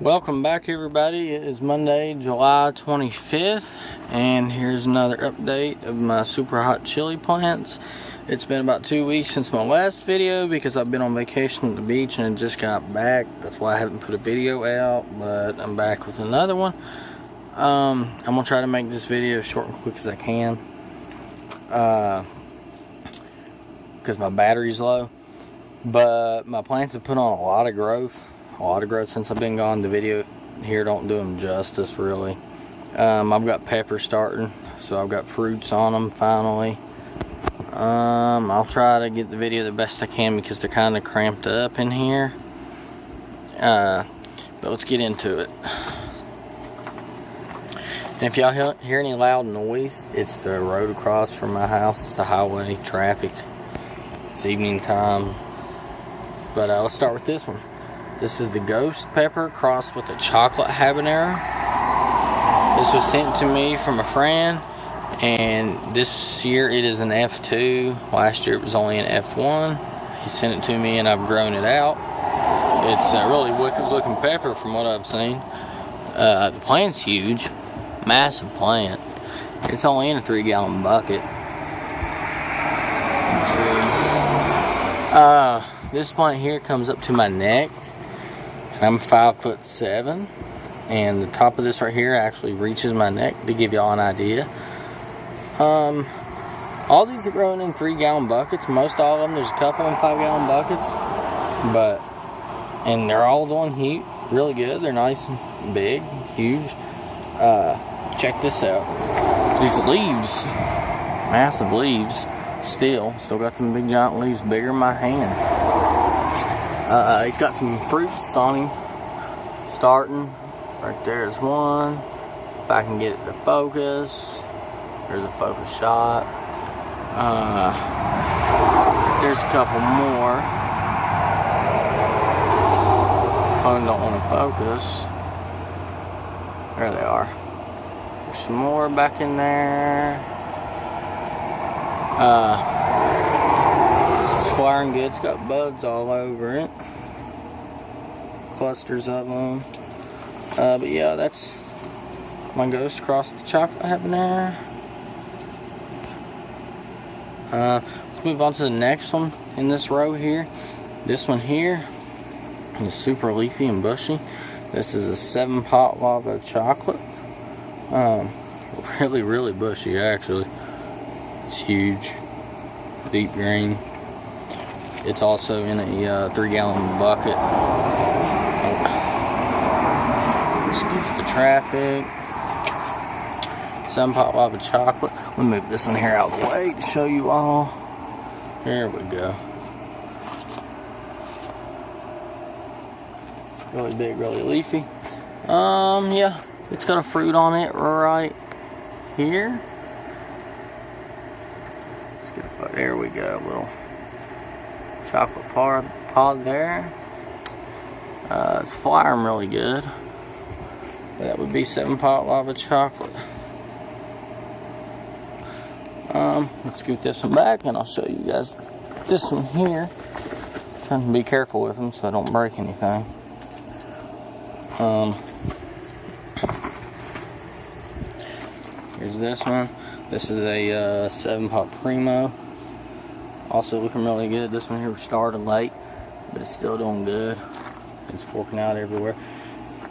Welcome back, everybody. It is Monday, July 25th, and here's another update of my super hot chili plants. It's been about 2 weeks since my last video because I've been on vacation at the beach and I just got back. That's why I haven't put a video out, but I'm back with another one. I'm gonna try to make this video as short and quick as I can because my battery's low. But my plants have put on a lot of growth since I've been gone. The video here don't do them justice, really. I've got peppers starting, so I've got fruits on them finally. I'll try to get the video the best I can because they're kind of cramped up in here. But let's get into it. And if y'all hear any loud noise, it's the road across from my house. It's the highway traffic. It's evening time. But let's start with this one. This is the ghost pepper crossed with a chocolate habanero. This was sent to me from a friend, and this year it is an F2. Last year it was only an F1. He sent it to me and I've grown it out. It's a really wicked looking pepper from what I've seen. The plant's huge, massive plant. It's only in a 3-gallon bucket. Let's see. This plant here comes up to my neck. I'm 5'7", and the top of this right here actually reaches my neck, to give y'all an idea. All these are growing in 3-gallon buckets. Most all of them, there's a couple in 5-gallon buckets, and they're all doing really good. They're nice and big, huge. Check this out. These leaves, massive leaves, still got them big giant leaves, bigger than my hand. He's got some fruits on him starting. Right there's one. If I can get it to focus. There's a focus shot. There's a couple more. Phone don't want to focus. There they are. There's some more back in there. It's flowering good. It's got buds all over it. Clusters of them. But yeah, that's my ghost across the chocolate habanero. Let's move on to the next one in this row here. This one here is super leafy and bushy. This is a 7-pot lava chocolate. Really bushy actually. It's huge. Deep green. It's also in a 3-gallon bucket. Excuse the traffic. 7-pot lava chocolate. Let me move this one here out of the way to show you all. There we go. Really big, really leafy. Yeah, it's got a fruit on it right here. Let's get a photo. There we go. Little chocolate pod there. It's flowering really good. That would be 7-pot lava chocolate. Let's scoot this one back and I'll show you guys this one here. Trying to be careful with them so I don't break anything. Here's this one. This is a 7-pot primo. Also looking really good. This one here was started late, but it's still doing good. It's forking out everywhere.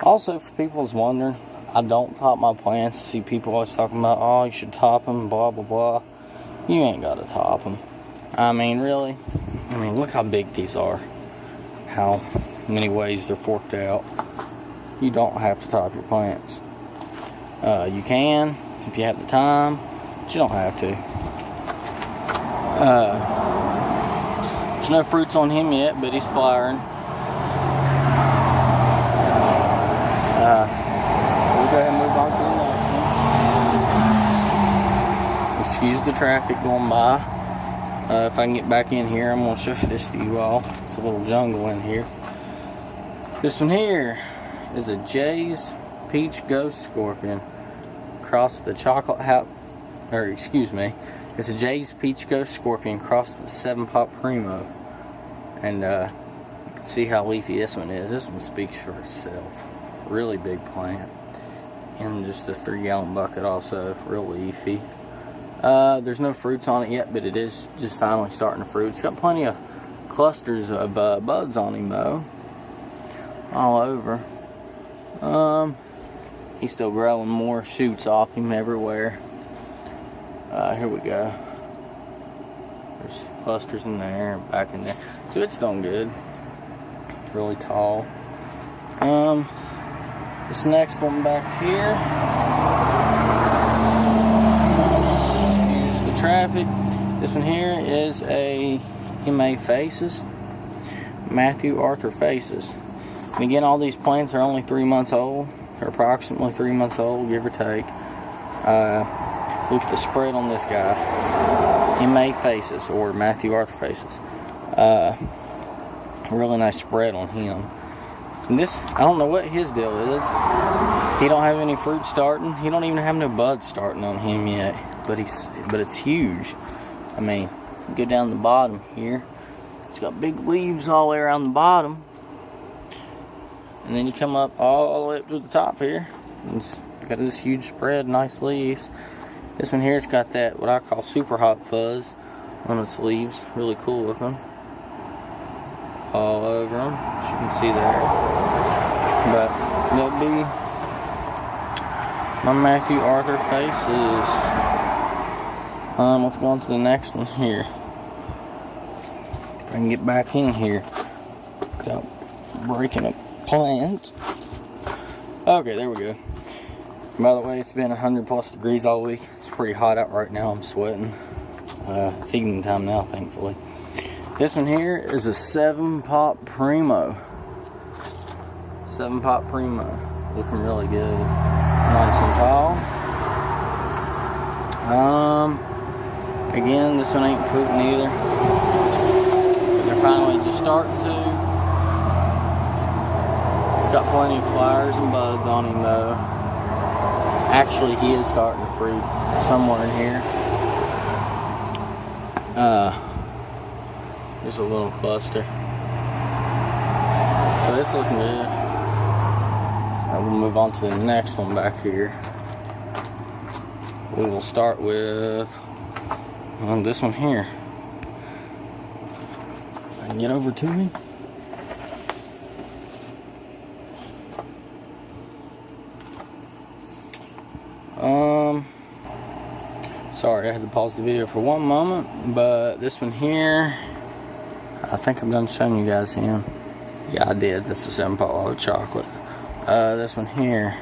Also, for people who's wondering, I don't top my plants. I see people always talking about, oh, you should top them, blah, blah, blah. You ain't got to top them. I mean, really? I mean, look how big these are. How many ways they're forked out. You don't have to top your plants. You can, if you have the time, but you don't have to. There's no fruits on him yet, but he's flowering. We'll go ahead and move on to the next one. Excuse the traffic going by. If I can get back in here, I'm going to show this to you all. It's a little jungle in here. This one here is a Jay's Peach Ghost Scorpion crossed with the chocolate it's a Jay's Peach Ghost Scorpion crossed with 7-pot primo. And you can see how leafy this one is. This one speaks for itself. really big plant. And just a 3-gallon bucket also, real leafy. There's no fruits on it yet, but it is just finally starting to fruit. It's got plenty of clusters of buds on him though, all over. He's still growing more shoots off him everywhere. Here we go. There's clusters in there, back in there. So it's done good. Really tall. This next one back here. Excuse the traffic. This one here is he made faces. Matthew Arthur faces. And again, all these plants are only 3 months old. They're approximately 3 months old, give or take. Look at the spread on this guy. He made faces, or Matthew Arthur faces. Really nice spread on him. And this, I don't know what his deal is. He don't have any fruit starting. He don't even have no buds starting on him yet. But it's huge. I mean, go down the bottom here. It's got big leaves all the way around the bottom. And then you come up all the way up to the top here. And it's got this huge spread, nice leaves. This one here's got that, what I call super hot fuzz on its leaves. Really cool looking. All over them, as you can see there. But that'll be my Matthew Arthur faces. Let's go on to the next one here. If I can get back in here without breaking a plant. Okay, there we go. By the way, it's been 100+ degrees all week. It's pretty hot out right now. I'm sweating. It's evening time now, thankfully. This one here is a 7-pot Primo. 7-pot Primo. Looking really good. Nice and tall. Again, this one ain't fruiting either. But they're finally just starting to. It's got plenty of flowers and buds on him though. Actually, he is starting to fruit somewhere in here. There's a little cluster. So it's looking good. We'll move on to the next one back here. We will start with this one here. I can get over to me. Sorry, I had to pause the video for one moment, but this one here, I think I'm done showing you guys him. Yeah, I did. That's the 7-pot lava chocolate. This one here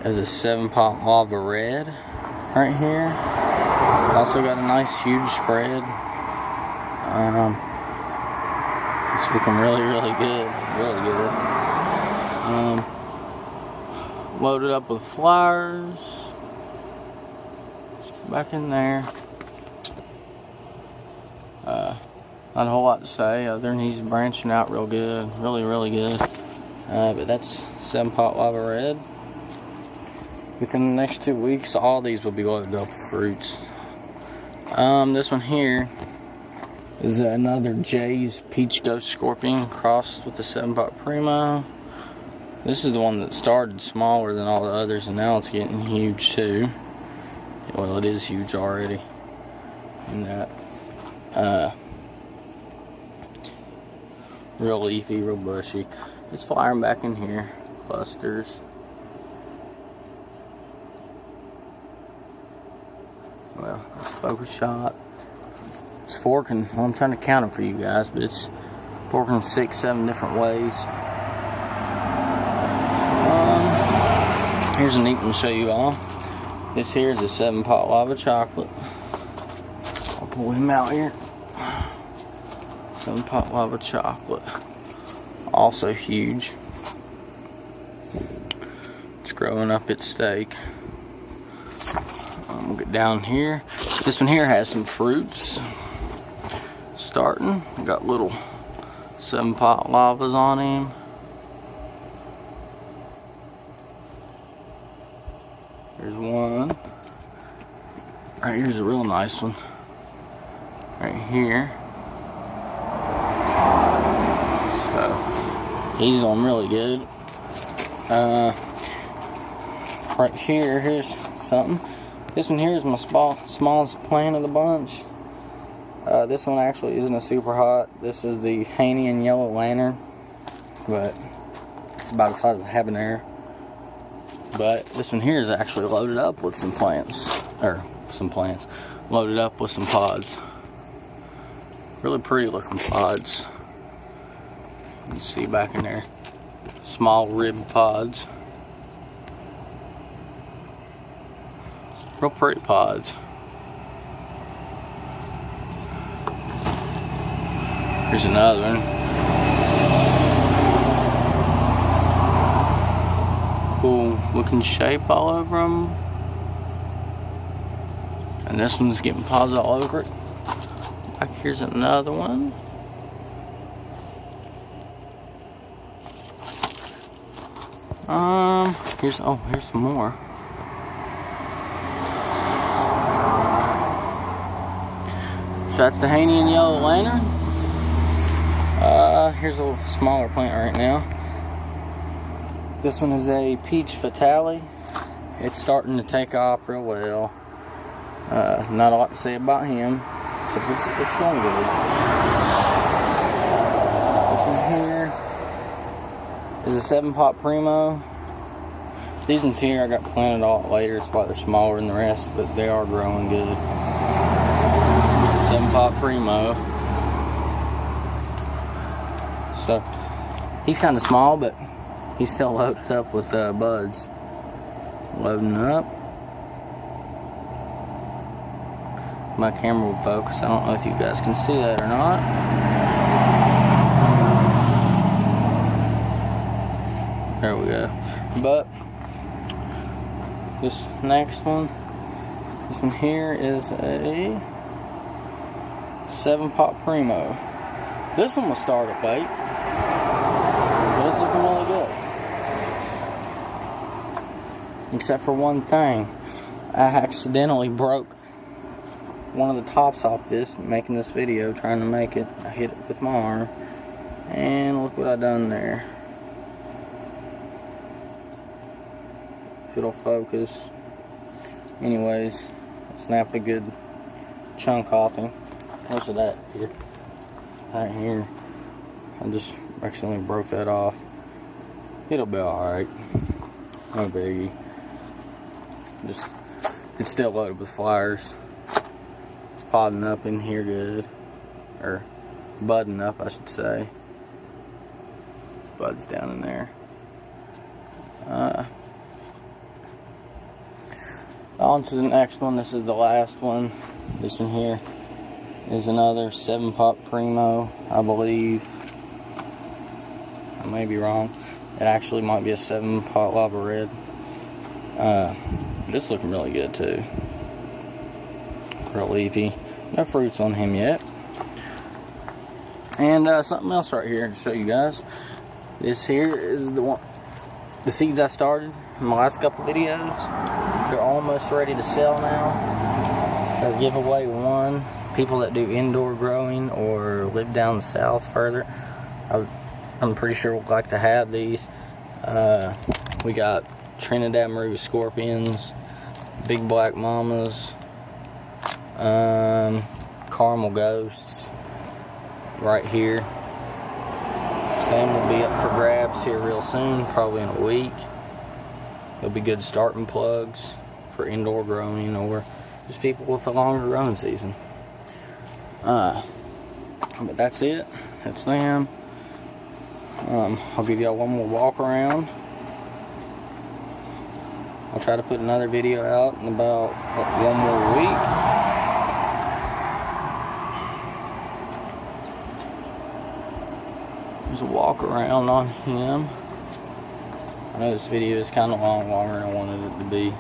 is a 7-pot lava red right here. Also got a nice huge spread. It's looking really, really good. Really good. Loaded up with flowers. Back in there. Not a whole lot to say other than he's branching out real good. Really, really good. But that's 7-pot lava red. Within the next 2 weeks, all these will be loaded up with fruits. This one here is another Jay's Peach Ghost Scorpion crossed with the 7-pot Primo. This is the one that started smaller than all the others, and now it's getting huge too. Well, it is huge already. And that, real leafy, real bushy. It's flowering back in here. Clusters. Well, it's a focus shot. It's forking. Well, I'm trying to count it for you guys, but it's forking 6, 7 different ways. Here's a neat one to show you all. This here is a 7-pot lava chocolate. I'll pull him out here. 7-pot lava chocolate. Also huge. It's growing up its stake. We'll get down here. This one here has some fruits. Starting. Got little 7-pot lavas on him. There's one. Right here's a real nice one. Right here. So he's doing really good. Right here, here's something. This one here is my smallest plant of the bunch. This one actually isn't a super hot. This is the Hanian Yellow Lantern, but it's about as hot as a habanero. But this one here is actually loaded up with some plants, loaded up with some pods. Really pretty looking pods. You can see back in there, small rib pods. Real pretty pods. Here's another one. Cool looking shape all over them. And this one's getting pods all over it. Back here's another one. Here's some more. So that's the Hanian Yellow Lantern. Here's a smaller plant right now. This one is a Peach Fatale. It's starting to take off real well. Not a lot to say about him, except it's going good. This one here is a 7-pot Primo. These ones here I got planted a lot later. It's why they're smaller than the rest, but they are growing good. 7-pot Primo. So he's kind of small, but he's still loaded up with buds. Loading up. My camera will focus. I don't know if you guys can see that or not. There we go. But this next one, this one here is a 7-pot Primo. This one will start up late, but it's looking really good. Except for one thing, I accidentally broke one of the tops off this, making this video, trying to make it. I hit it with my arm, and look what I done there. If it'll focus. Anyways, I snapped a good chunk off him. What's that here? Right here. I just accidentally broke that off. It'll be alright. No biggie. It's still loaded with flowers. It's podding up in here good. Or budding up, I should say. Buds down in there. On to the next one. This is the last one. This one here is another 7-pot Primo, I believe. I may be wrong. It actually might be a 7-pot Lava Red. This looking really good too. Real leafy. No fruits on him yet. And something else right here to show you guys. This here is the seeds I started in my last couple videos. They're almost ready to sell now. Or give away one. People that do indoor growing or live down the south further, I'm pretty sure would like to have these. We got Trinidad Maru Scorpions, Big Black Mamas, Caramel Ghosts right here. Same will be up for grabs here real soon, probably in a week. They'll be good starting plugs for indoor growing or just people with a longer growing season. But that's it. That's them. I'll give y'all one more walk around. I'll try to put another video out in about one more week. There's a walk around on him. I know this video is kind of longer than I wanted it to be.